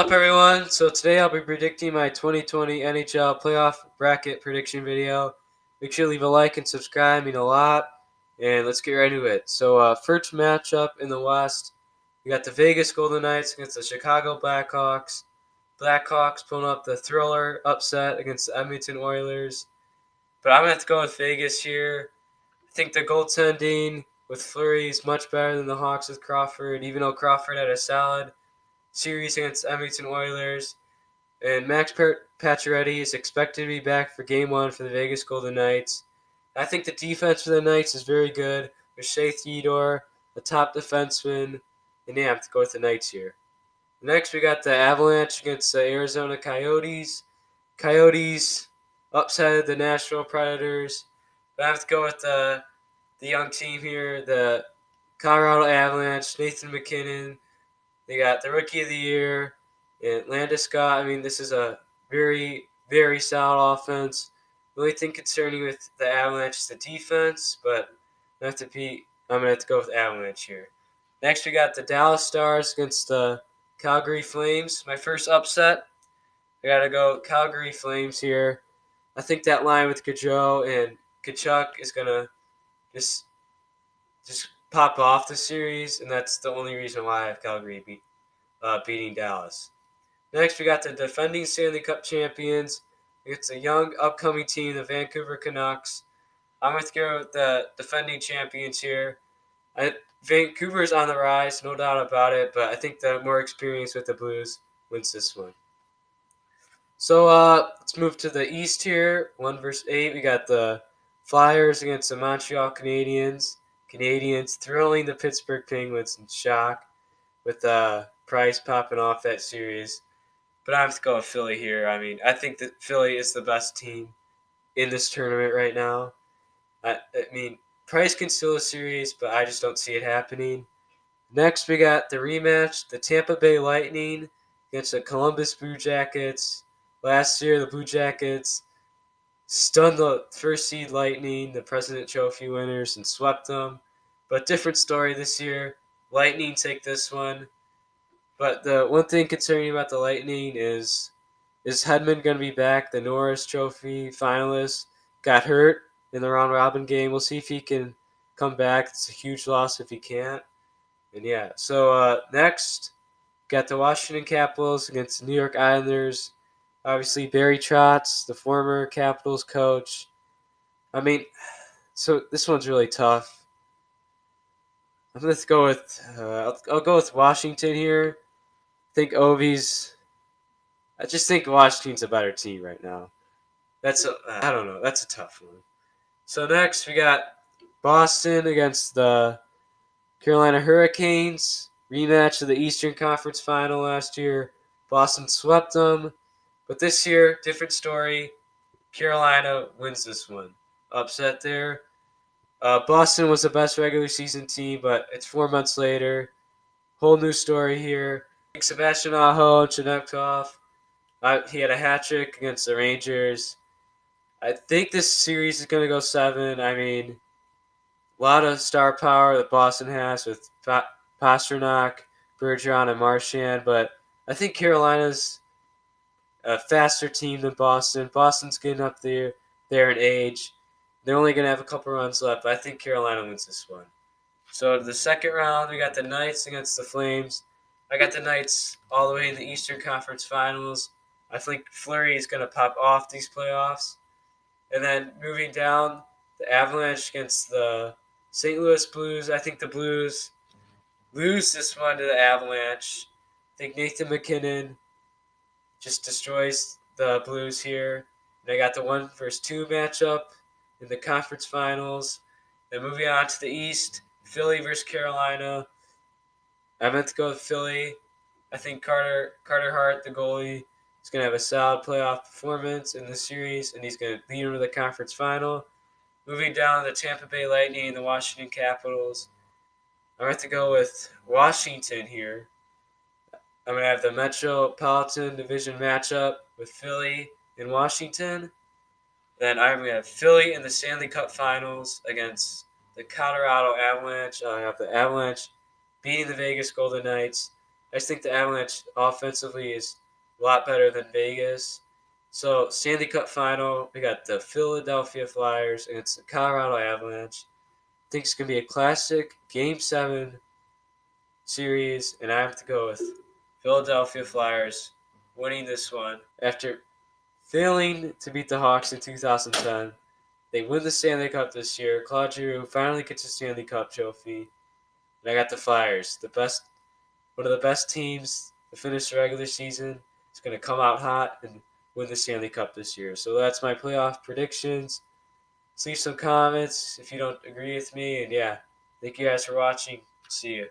Up everyone? So today I'll be predicting my 2020 NHL playoff bracket prediction video. Make sure to leave a like and subscribe, mean a lot. And let's get right into it. So first matchup in the West, we got the Vegas Golden Knights against the Chicago Blackhawks. Blackhawks pulling up the thriller upset against the Edmonton Oilers. But I'm going to have to go with Vegas here. I think the goaltending with Fleury is much better than the Hawks with Crawford, even though Crawford had a solid series against Edmonton Oilers. And Max Pacioretty is expected to be back for Game 1 for the Vegas Golden Knights. I think the defense for the Knights is very good. With Shea Theodore, the top defenseman, and yeah, I have to go with the Knights here. Next, we got the Avalanche against the Arizona Coyotes. Coyotes upset the Nashville Predators. But I have to go with the young team here, the Colorado Avalanche, Nathan MacKinnon. They got the Rookie of the Year, and Landeskog. I mean, this is a very, very solid offense. The only thing concerning with the Avalanche is the defense, but I'm gonna have to go with Avalanche here. Next, we got the Dallas Stars against the Calgary Flames. My first upset. I gotta go Calgary Flames here. I think that line with Gaudreau and Kachuk is gonna just just pop off the series, and that's the only reason why I have Calgary beating Dallas. Next, we got the defending Stanley Cup champions. It's a young, upcoming team, the Vancouver Canucks. I'm going to go with the defending champions here. Vancouver's on the rise, no doubt about it, but I think the more experience with the Blues wins this one. So let's move to the East here. 1 versus 8. We got the Flyers against the Montreal Canadiens. Canadiens thrilling the Pittsburgh Penguins in shock with Price popping off that series. But I have to go with Philly here. I mean, I think that Philly is the best team in this tournament right now. I mean, Price can steal a series, but I just don't see it happening. Next, we got the rematch, the Tampa Bay Lightning against the Columbus Blue Jackets. Last year, the Blue Jackets stunned the first seed Lightning, the President Trophy winners, and swept them. But different story this year. Lightning take this one. But the one thing concerning about the Lightning is Hedman going to be back? The Norris Trophy finalist got hurt in the round robin game. We'll see if he can come back. It's a huge loss if he can't. And yeah, so next, got the Washington Capitals against the New York Islanders. Obviously, Barry Trotz, the former Capitals coach. I mean, so this one's really tough. I'm going to go with I'll go with Washington here. I just think Washington's a better team right now. I don't know. That's a tough one. So next we got Boston against the Carolina Hurricanes. Rematch of the Eastern Conference Final last year. Boston swept them, but this year different story. Carolina wins this one. Upset there. Boston was the best regular season team, but it's 4 months later. Whole new story here. Sebastian Aho and Chinekov. He had a hat trick against the Rangers. I think this series is going to go 7. I mean, a lot of star power that Boston has with Pasternak, Bergeron, and Marchand, but I think Carolina's a faster team than Boston. Boston's getting up there in age. They're only going to have a couple runs left, but I think Carolina wins this one. So the second round, we got the Knights against the Flames. I got the Knights all the way in the Eastern Conference Finals. I think Fleury is going to pop off these playoffs. And then moving down, the Avalanche against the St. Louis Blues. I think the Blues lose this one to the Avalanche. I think Nathan MacKinnon just destroys the Blues here. And I got the 1-2 matchup in the conference finals. Then moving on to the East, Philly versus Carolina. I meant to go with Philly. I think Carter Hart, the goalie, is going to have a solid playoff performance in this series, and he's going to lead them to the conference final. Moving down to the Tampa Bay Lightning and the Washington Capitals. I'm going to go with Washington here. I'm going to have the Metropolitan Division matchup with Philly and Washington. Then I'm going to have Philly in the Stanley Cup Finals against the Colorado Avalanche. I have the Avalanche beating the Vegas Golden Knights. I just think the Avalanche offensively is a lot better than Vegas. So Stanley Cup final, we got the Philadelphia Flyers against the Colorado Avalanche. I think it's gonna be a classic Game 7 series, and I have to go with Philadelphia Flyers winning this one after failing to beat the Hawks in 2010. They win the Stanley Cup this year. Claude Giroux finally gets a Stanley Cup trophy. And I got the Flyers, one of the best teams to finish the regular season. It's going to come out hot and win the Stanley Cup this year. So that's my playoff predictions. Leave some comments if you don't agree with me. And yeah, thank you guys for watching. See you.